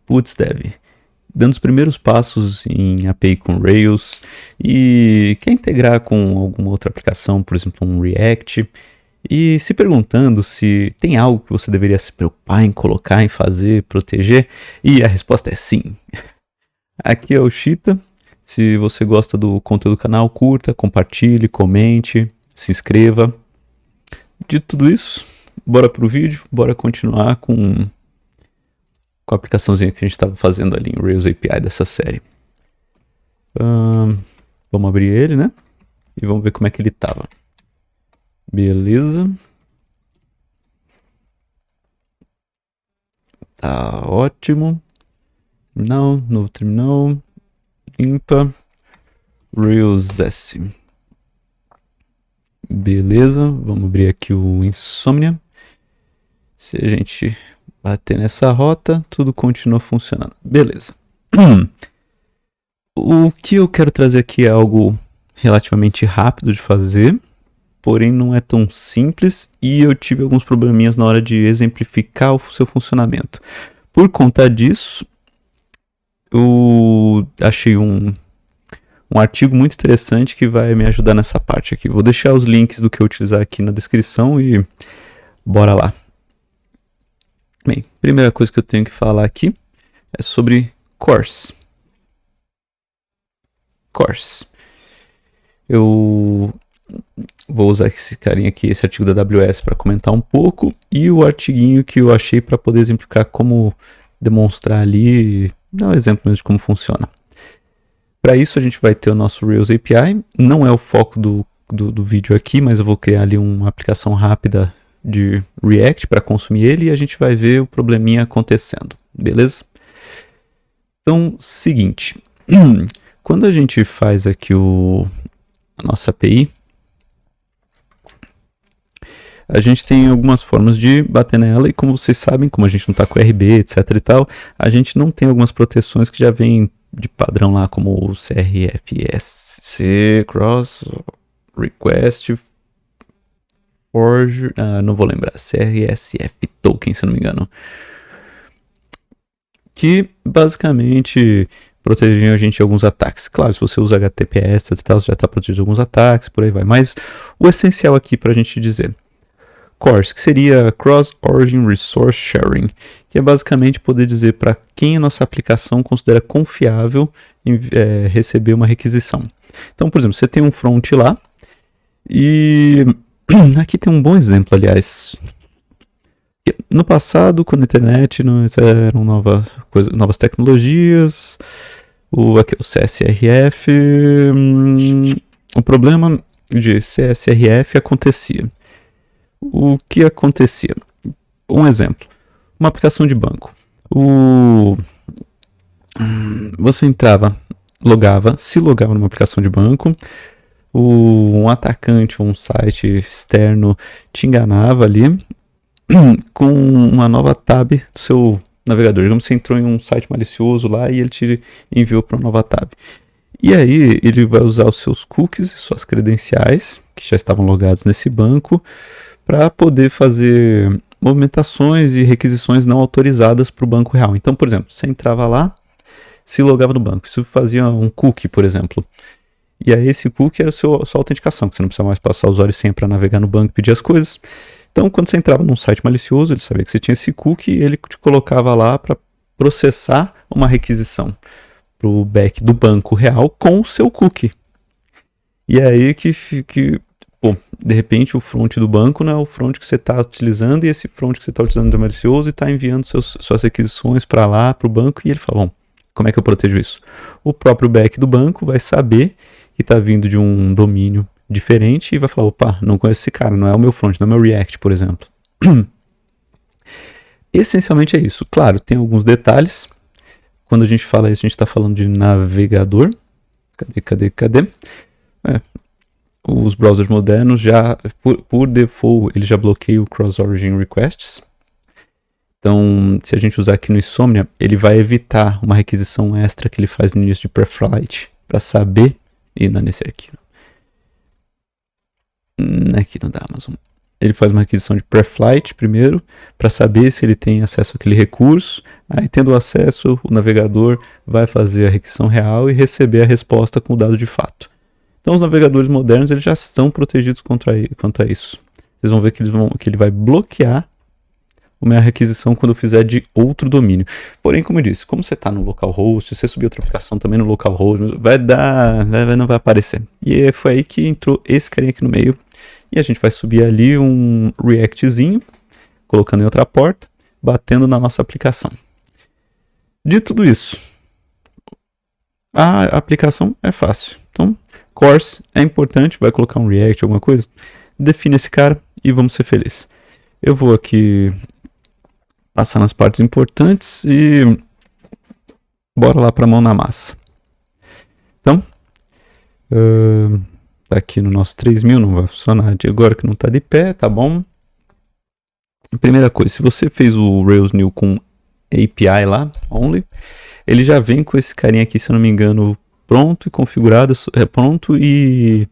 Putz, Dev, dando os primeiros passos em API com Rails e quer integrar com alguma outra aplicação, por exemplo, um React, e se perguntando se tem algo que você deveria se preocupar em colocar, em fazer, proteger, e a resposta é sim. Aqui é o Chita. Se você gosta do conteúdo do canal, curta, compartilhe, comente, se inscreva. De tudo isso, bora pro vídeo, bora continuar com a aplicaçãozinha que a gente estava fazendo ali em Rails API dessa série. Vamos abrir ele, né? E vamos ver como é que ele estava. Beleza. Tá ótimo. Terminal, novo terminal. Limpa. Rails S. Beleza. Vamos abrir aqui o Insomnia. Se a gente bater nessa rota, tudo continua funcionando. Beleza. O que eu quero trazer aqui é algo relativamente rápido de fazer, porém não é tão simples e eu tive alguns probleminhas na hora de exemplificar o seu funcionamento. Por conta disso, eu achei um artigo muito interessante que vai me ajudar nessa parte aqui. Vou deixar os links do que eu utilizar aqui na descrição e bora lá. Bem, primeira coisa que eu tenho que falar aqui é sobre CORS. Eu vou usar esse carinha aqui, esse artigo da AWS para comentar um pouco e o artiguinho que eu achei para poder exemplificar como demonstrar ali, dar um exemplo mesmo de como funciona. Para isso a gente vai ter o nosso Rails API, não é o foco do vídeo aqui, mas eu vou criar ali uma aplicação rápida de React para consumir ele e a gente vai ver o probleminha acontecendo, beleza? Então, seguinte, quando a gente faz aqui a nossa API, a gente tem algumas formas de bater nela e como vocês sabem, como a gente não está com RB, etc e tal, a gente não tem algumas proteções que já vêm de padrão lá, como o CRFS, Cross Request Forge, não vou lembrar, CRSF Token, se eu não me engano, que basicamente protegem a gente de alguns ataques. Claro, se você usa HTTPS e tal, você já está protegido de alguns ataques, por aí vai. Mas o essencial aqui para a gente dizer, CORS, que seria Cross Origin Resource Sharing, que é basicamente poder dizer para quem a nossa aplicação considera confiável em receber uma requisição. Então, por exemplo, você tem um front lá e aqui tem um bom exemplo, aliás. No passado, quando a internet eram novas tecnologias, aqui, o CSRF, o problema de CSRF acontecia. O que acontecia? Um exemplo, uma aplicação de banco. Você entrava, se logava numa aplicação de banco, um atacante ou um site externo te enganava ali com uma nova tab do seu navegador. Digamos que você entrou em um site malicioso lá e ele te enviou para uma nova tab. E aí ele vai usar os seus cookies e suas credenciais, que já estavam logados nesse banco, para poder fazer movimentações e requisições não autorizadas para o banco real. Então, por exemplo, você entrava lá, se logava no banco. Isso fazia um cookie, por exemplo. E aí esse cookie era a sua autenticação, que você não precisava mais passar usuário e senha para navegar no banco e pedir as coisas. Então, quando você entrava num site malicioso, ele sabia que você tinha esse cookie e ele te colocava lá para processar uma requisição para o back do banco real com o seu cookie. E aí de repente o front do banco não é o front que você está utilizando e esse front que você está utilizando é malicioso e está enviando suas requisições para lá, para o banco, e ele fala, bom, como é que eu protejo isso? O próprio back do banco vai saber que está vindo de um domínio diferente e vai falar, opa, não conheço esse cara, não é o meu front, não é o meu React, por exemplo. Essencialmente é isso. Claro, tem alguns detalhes. Quando a gente fala isso, a gente está falando de navegador. Cadê? Os browsers modernos já, por default, ele já bloqueia o Cross-Origin Requests. Então, se a gente usar aqui no Insomnia, ele vai evitar uma requisição extra que ele faz no início de preflight, para saber, e não é nesse aqui, aqui no da Amazon, ele faz uma requisição de preflight primeiro, para saber se ele tem acesso àquele recurso. Aí, tendo acesso, o navegador vai fazer a requisição real e receber a resposta com o dado de fato. Então, os navegadores modernos eles já estão protegidos quanto a isso. Vocês vão ver que ele vai bloquear a minha requisição quando eu fizer de outro domínio. Porém, como eu disse, como você está no localhost, se você subir outra aplicação também no localhost, não vai aparecer. E foi aí que entrou esse carinha aqui no meio. E a gente vai subir ali um Reactzinho, colocando em outra porta, batendo na nossa aplicação. De tudo isso, a aplicação é fácil. Então, course é importante, vai colocar um React, alguma coisa, define esse cara e vamos ser felizes. Eu vou aqui passar nas partes importantes e bora lá para a mão na massa. Então, tá aqui no nosso 3000, não vai funcionar de agora que não tá de pé, tá bom? Primeira coisa, se você fez o Rails New com API lá, only, ele já vem com esse carinha aqui, se eu não me engano, pronto e configurado, pronto e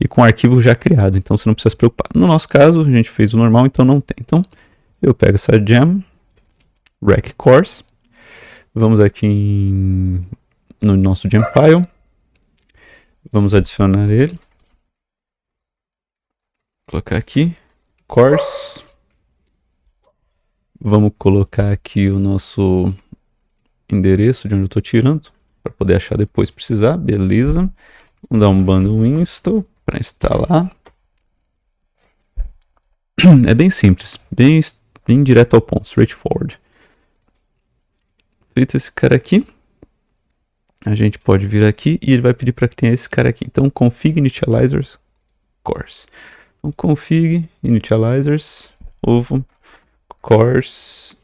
com arquivo já criado, então você não precisa se preocupar. No nosso caso, a gente fez o normal, então não tem. Então, eu pego essa gem, rec course, vamos aqui no nosso gem file, vamos adicionar ele, vou colocar aqui, course, vamos colocar aqui o nosso endereço de onde eu estou tirando, para poder achar depois se precisar, beleza. Vamos dar um bundle install para instalar. É bem simples, bem direto ao ponto, straightforward. Feito esse cara aqui, a gente pode vir aqui e ele vai pedir para que tenha esse cara aqui. Então, config initializers course. Então, config initializers ovo course.rb.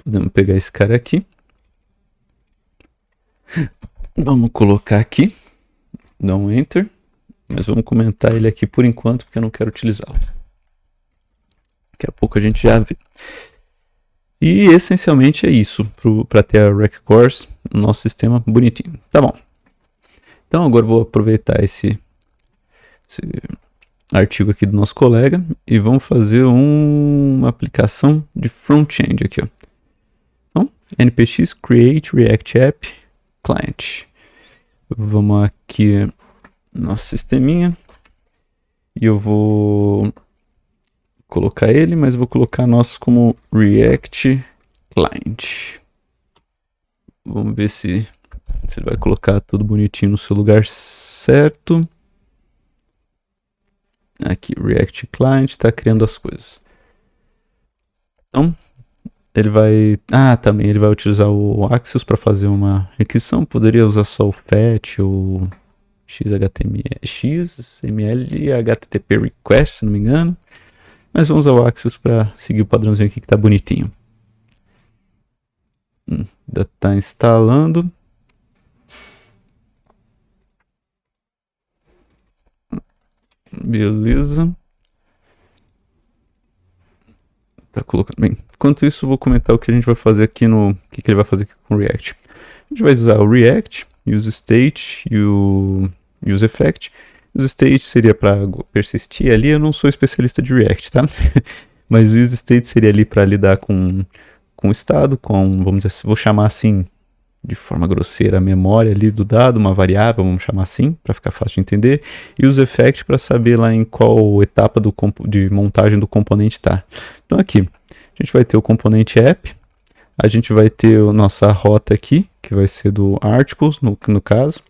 Podemos pegar esse cara aqui. Vamos colocar aqui. Dar um enter. Mas vamos comentar ele aqui por enquanto, porque eu não quero utilizá-lo. Daqui a pouco a gente já vê. E essencialmente é isso, para ter a rec course no nosso sistema bonitinho. Tá bom. Então agora eu vou aproveitar esse artigo aqui do nosso colega e vamos fazer uma aplicação de front-end aqui, ó. Então, npx create react app client. Vamos aqui no nosso sisteminha e eu vou colocar ele, mas vou colocar nosso como react client. Vamos ver se ele vai colocar tudo bonitinho no seu lugar certo. Aqui, React Client, está criando as coisas. Então, ele vai... também ele vai utilizar o Axios para fazer uma requisição. Poderia usar só o fetch ou XML e HTTP request, se não me engano. Mas vamos usar o Axios para seguir o padrãozinho aqui que está bonitinho. Ainda está instalando. Beleza. Tá colocando bem. Enquanto isso, eu vou comentar o que a gente vai fazer aqui no... O que ele vai fazer aqui com o React. A gente vai usar o React, useState e o useEffect. UseState seria para persistir ali. Eu não sou especialista de React, tá? Mas o useState seria ali para lidar com o estado, vamos dizer, vou chamar assim, de forma grosseira, a memória ali do dado, uma variável, vamos chamar assim, para ficar fácil de entender, e o useEffect para saber lá em qual etapa de montagem do componente está. Então aqui, a gente vai ter o componente app, a gente vai ter a nossa rota aqui, que vai ser do articles, no caso.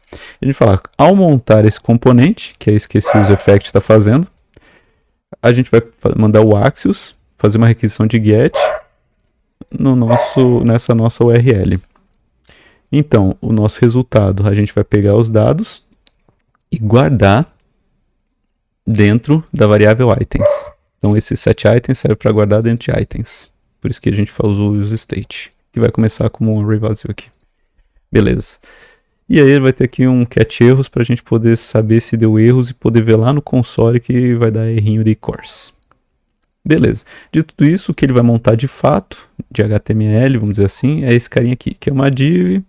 A gente fala, ao montar esse componente, que é isso que esse useEffect está fazendo, a gente vai mandar o Axios, fazer uma requisição de get nessa nossa URL. Então, o nosso resultado, a gente vai pegar os dados e guardar dentro da variável items. Então, esse set items serve para guardar dentro de items. Por isso que a gente usou o useState, que vai começar como um array vazio aqui. Beleza. E aí ele vai ter aqui um catch erros para a gente poder saber se deu erros e poder ver lá no console que vai dar errinho de course. Beleza. De tudo isso, o que ele vai montar de fato, de HTML, vamos dizer assim, é esse carinha aqui, que é uma div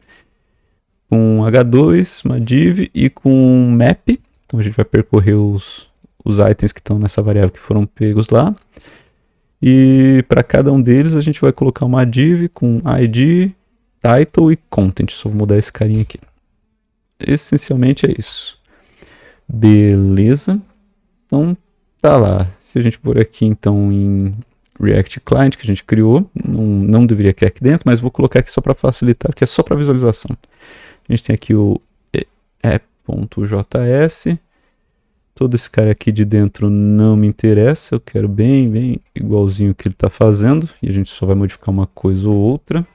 com H2, uma div e com map. Então a gente vai percorrer os itens que estão nessa variável que foram pegos lá. E para cada um deles a gente vai colocar uma div com ID, title e content. Só vou mudar esse carinha aqui. Essencialmente é isso. Beleza. Então tá lá. Se a gente for aqui então em React Client que a gente criou, não deveria criar aqui dentro, mas vou colocar aqui só para facilitar, porque é só para visualização. A gente tem aqui o app.js. Todo esse cara aqui de dentro não me interessa, eu quero bem igualzinho o que ele está fazendo, e a gente só vai modificar uma coisa ou outra.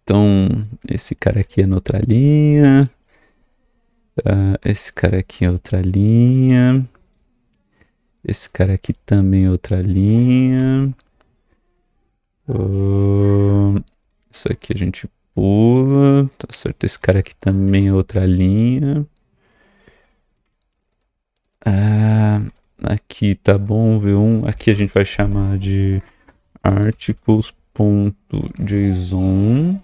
Então, esse cara aqui é na outra linha, esse cara aqui é outra linha, esse cara aqui também é outra linha, isso aqui a gente pula, tá certo, esse cara aqui também é outra linha. Aqui tá bom, V1. Aqui a gente vai chamar de articles.json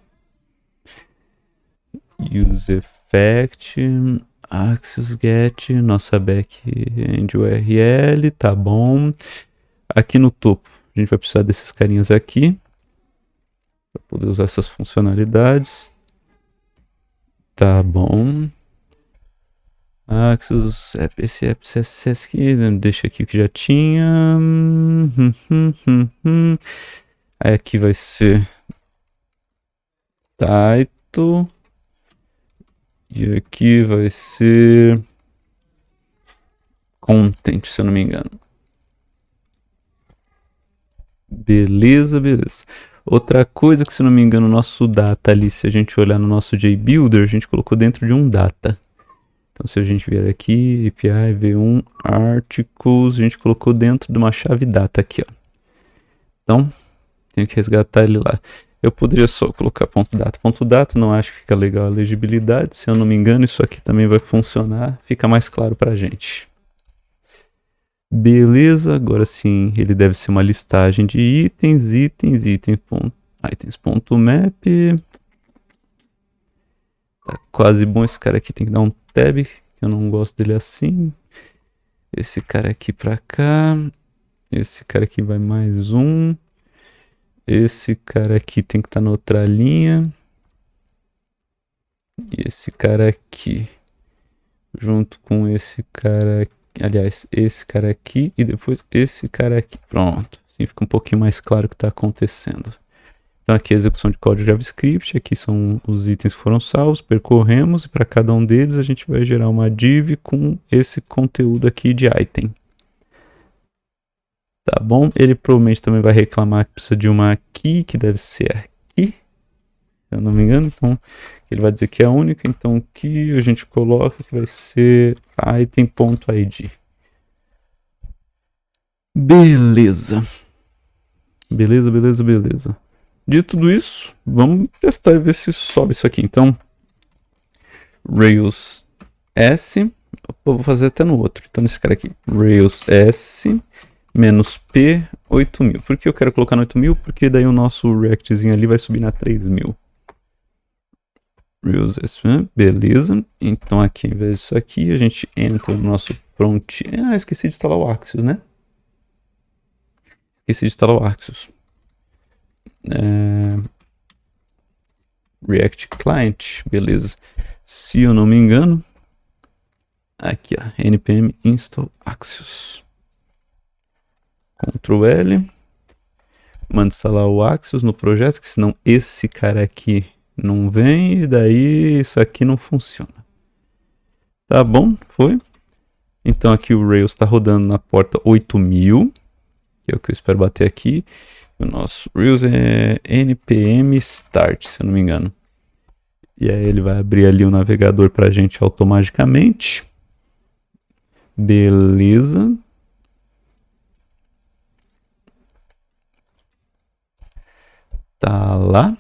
use effect axios get nossa backend URL, tá bom. Aqui no topo a gente vai precisar desses carinhas aqui para poder usar essas funcionalidades, tá bom. Axios, esse app CSS aqui, deixa aqui o que já tinha. Aí aqui vai ser title. E aqui vai ser content, se eu não me engano. Beleza. Outra coisa que, se eu não me engano, o nosso data ali, se a gente olhar no nosso JBuilder, a gente colocou dentro de um data. Então, se a gente vier aqui, API v1 articles, a gente colocou dentro de uma chave data aqui, ó. Então, tenho que resgatar ele lá. Eu poderia só colocar ponto data, não acho que fica legal a legibilidade. Se eu não me engano, isso aqui também vai funcionar, fica mais claro pra gente. Beleza, agora sim, ele deve ser uma listagem de itens.map. Tá quase bom. Esse cara aqui tem que dar um tab, que eu não gosto dele assim. Esse cara aqui pra cá. Esse cara aqui vai mais um. Esse cara aqui tem que estar na outra linha. E esse cara aqui. Junto com esse cara aqui. Aliás, esse cara aqui e depois esse cara aqui. Pronto. Assim fica um pouquinho mais claro o que está acontecendo. Então aqui a execução de código JavaScript, aqui são os itens que foram salvos, percorremos e para cada um deles a gente vai gerar uma div com esse conteúdo aqui de item. Tá bom? Ele provavelmente também vai reclamar que precisa de uma key, que deve ser aqui, se eu não me engano. Então ele vai dizer que é a única, então key a gente coloca que vai ser item.id. Beleza. Dito tudo isso, vamos testar e ver se sobe isso aqui. Então, Rails S, eu vou fazer até no outro. Então, nesse cara aqui, Rails S menos P 8000. Por que eu quero colocar no 8000? Porque daí o nosso Reactzinho ali vai subir na 3000. Rails S, beleza. Então, aqui, em vez disso aqui, a gente entra no nosso front. Esqueci de instalar o Axios, né? React Client, beleza. Se eu não me engano, aqui, ó, npm install Axios. Ctrl L. Manda instalar o Axios no projeto, que senão esse cara aqui não vem e daí isso aqui não funciona. Tá bom? Foi. Então aqui o Rails está rodando na porta 8000, que é o que eu espero bater aqui. O nosso Rails é npm start, se eu não me engano. E aí ele vai abrir ali o navegador para a gente automaticamente. Beleza. Tá lá.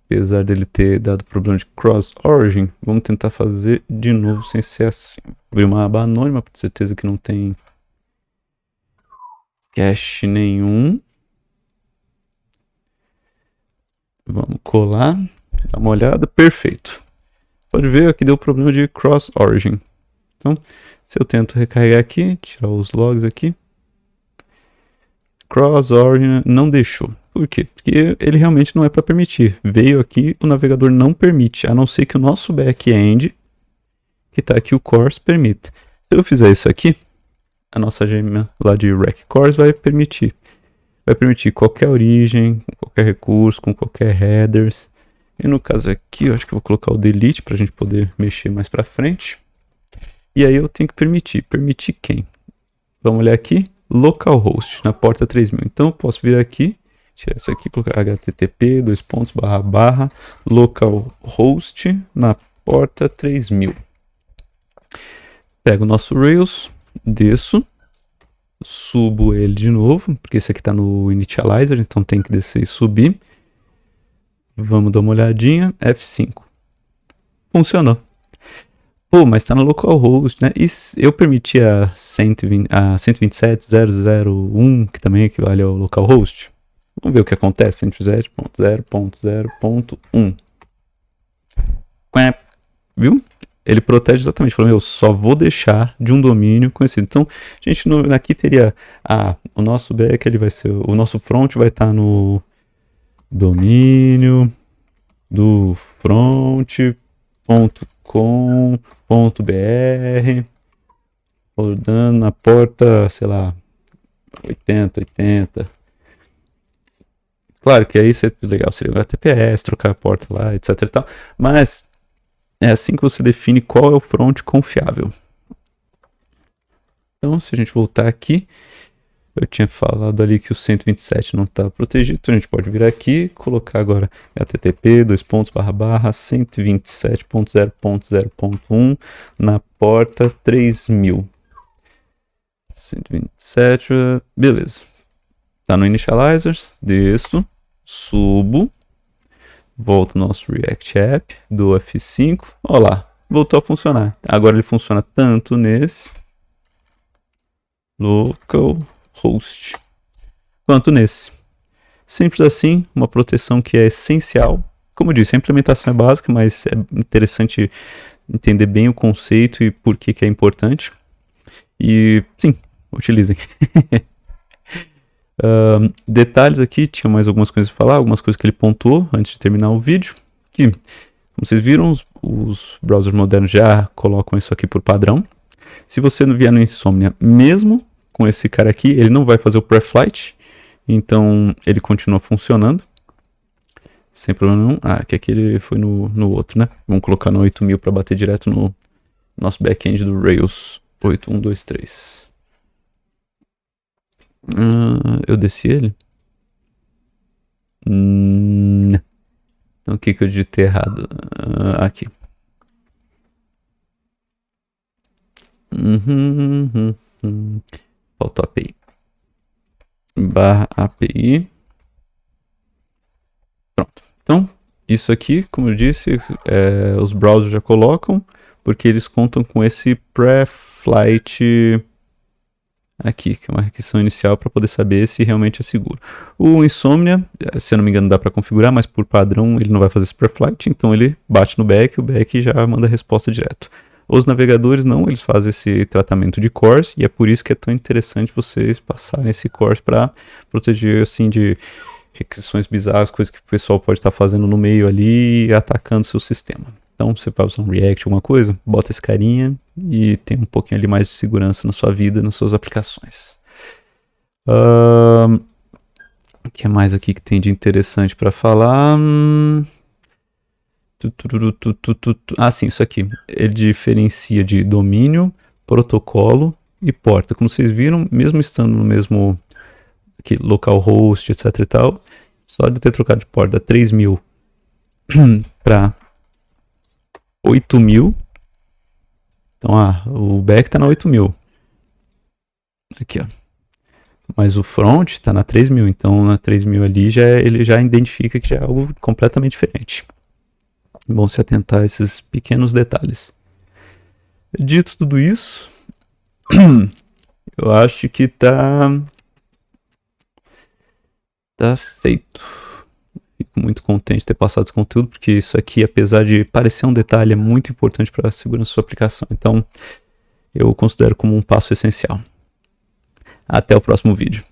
Apesar dele ter dado problema de cross origin, vamos tentar fazer de novo sem ser assim. Vou abrir uma aba anônima, por certeza que não tem cache nenhum. Vamos colar, dar uma olhada, perfeito. Pode ver aqui deu problema de cross origin. Então, se eu tento recarregar aqui, tirar os logs aqui, cross origin não deixou. Por quê? Porque ele realmente não é para permitir. Veio aqui, o navegador não permite, a não ser que o nosso back-end, que está aqui o cores, permita. Se eu fizer isso aqui, a nossa gema lá de rec cores vai permitir. Vai permitir qualquer origem, com qualquer recurso, com qualquer headers. E no caso aqui, eu acho que eu vou colocar o delete para a gente poder mexer mais para frente. E aí eu tenho que permitir. Permitir quem? Vamos olhar aqui. Localhost, na porta 3000. Então eu posso vir aqui, tirar isso aqui, colocar http, localhost na porta 3000. Pego o nosso Rails, desço, subo ele de novo, porque esse aqui está no initializer, então tem que descer e subir. Vamos dar uma olhadinha, F5. Funcionou. Pô, mas tá no localhost, né? E eu permiti a 127.0.0.1, que também equivale ao localhost. Vamos ver o que acontece. 127.0.0.1. Viu? Ele protege exatamente. Falou, eu só vou deixar de um domínio conhecido. Então, a gente aqui teria o nosso back, ele vai ser, o nosso front vai estar no domínio do front.com.br, rodando na porta, sei lá, 80. Claro que aí seria legal, seria o HTTPS, trocar a porta lá, etc e tal, mas é assim que você define qual é o front confiável. Então, se a gente voltar aqui, eu tinha falado ali que o 127 não está protegido, então a gente pode vir aqui, colocar agora http 127.0.0.1 na porta 3000. 127, beleza. Tá no initializers, desço, subo, volto no nosso React App, do F5, olha lá, voltou a funcionar. Agora ele funciona tanto nesse localhost quanto nesse. Simples assim, uma proteção que é essencial. Como eu disse, a implementação é básica, mas é interessante entender bem o conceito e por que é importante. E sim, utilizem. Detalhes aqui, tinha mais algumas coisas a falar, algumas coisas que ele pontuou antes de terminar o vídeo. Que, como vocês viram, os browsers modernos já colocam isso aqui por padrão. Se você não vier no Insomnia, mesmo com esse cara aqui, ele não vai fazer o preflight, então ele continua funcionando sem problema nenhum. Que aqui ele foi no outro, né? Vamos colocar no 8000 para bater direto no nosso back-end do Rails 8123. Eu desci ele? Então o que eu digitei errado? Aqui. Faltou API. /API. Pronto. Então, isso aqui, como eu disse, os browsers já colocam, porque eles contam com esse pré-flight aqui, que é uma requisição inicial para poder saber se realmente é seguro. O Insomnia, se eu não me engano, dá para configurar, mas por padrão ele não vai fazer esse pré-flight, então ele bate no back, o back já manda a resposta direto. Os navegadores não, eles fazem esse tratamento de cores, e é por isso que é tão interessante vocês passarem esse cores para proteger assim de requisições bizarras, coisas que o pessoal pode estar fazendo no meio ali e atacando seu sistema. Então, você vai usar um React, alguma coisa, bota esse carinha e tem um pouquinho ali mais de segurança na sua vida, nas suas aplicações. O que mais aqui que tem de interessante para falar? Sim, isso aqui. Ele diferencia de domínio, protocolo e porta. Como vocês viram, mesmo estando no mesmo aqui, localhost, etc e tal, só de ter trocado de porta 3000 para 8000. Então, o back está na 8000. Aqui, ó. Mas o front está na 3000. Então, na 3000 ali, ele já identifica que já é algo completamente diferente. É bom se atentar a esses pequenos detalhes. Dito tudo isso, eu acho que tá feito. Fico muito contente de ter passado esse conteúdo, porque isso aqui, apesar de parecer um detalhe, é muito importante para a segurança da sua aplicação. Então, eu considero como um passo essencial. Até o próximo vídeo.